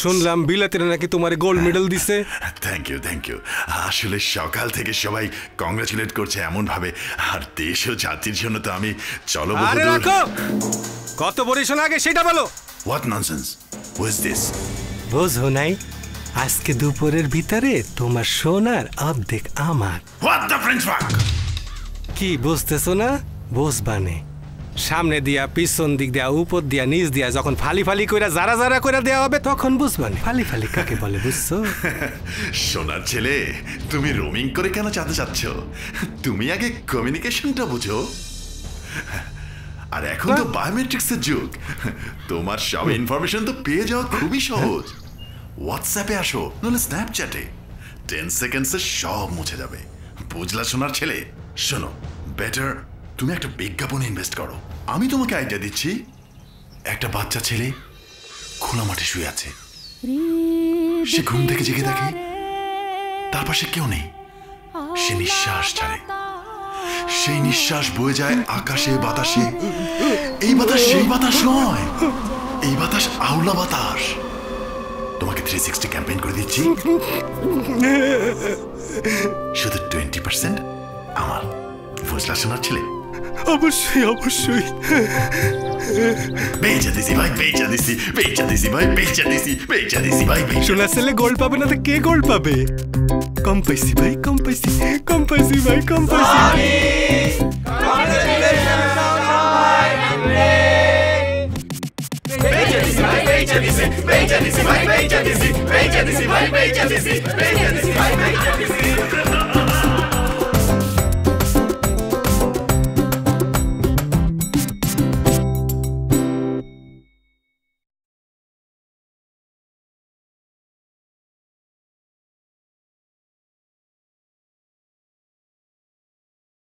শুনলাম বিলাতিরা নাকি তোমার গোল্ড মেডেল দিছে। Thank you. আসলে সকাল থেকে সবাই কংগ্রাচুলেট করছে এমন ভাবে, আর দেশ ও জাতির জন্য তো আমি চলো। আরে রাখো, কত পরিশোনা আগে সেটা বলো। What nonsense, who is this? বুঝো নাই, আজকে দুপুরের ভিতরে তোমার সোনার অর্ধেক আমার। হোয়াট দ্য ফ্রেঞ্চ ফাক? কি বুঝতেছো না? বুঝবানে সামনে দিয়া, পিছন দিক দিয়া, উপর দিয়া, নিচ দিয়া যখন ফালি ফালি কইরা যারা যারা কইরা দেয়া হবে তখন বুঝবানে ফালি ফালি কাকে বলে, বুঝছো? সোনার ছেলে, তুমি রোমিং করে কেন চাতে চাচ্ছ? তুমি আগে কমিউনিকেশনটা বুঝো। আর এখন তো বায়োমেট্রিক্সের যুগ, তোমার সব ইনফরমেশন তো পেয়ে যাওয়া খুবই সহজ। হোয়াটসঅ্যাপে আসো, নাহলে স্ন্যাপচ্যাটে, 10 সেকেন্ডসে সব মুছে যাবে। বুঝলা সোনার ছেলে? শোনো, বেটার তুমি একটা বিজ্ঞাপনে ইনভেস্ট করো। আমি তোমাকে আইডিয়া দিচ্ছি। একটা বাচ্চা ছেলে খোলা মাঠে শুয়ে আছে, সে ঘুম থেকে জেগে দেখে তার পাশে কেউ নেই। সে নিঃশ্বাস ছাড়ে, সেই নিঃশ্বাস বয়ে যায় আকাশে বাতাসে। এই বাতাস সেই বাতাস নয়, এই বাতাস আউলা বাতাস। তোমাকে 360 ক্যাম্পেইন করে দিচ্ছি, শুধু 20% আমার। বুঝলা সোনার ছেলে? অবশ্যই অবশ্যই। বেচা দিছি ভাই, বেচা দিছি, বেচা দিছি ভাই, বেচা দিছি, বেচা দিছি ভাই। সোনার ছেলে গোল্ড পাবে না তো কে গোল্ড পাবে? কম পাইছি ভাই, কম পাইছি, কম পাইছি ভাই, কম পাইছি। বেচা দিছি ভাই, বেচা দিছি, বেচা দিছি ভাই, বেচা দিছি ভাই, বেচা দিছি, বেচা দিছি ভাই, বেচা দিছি।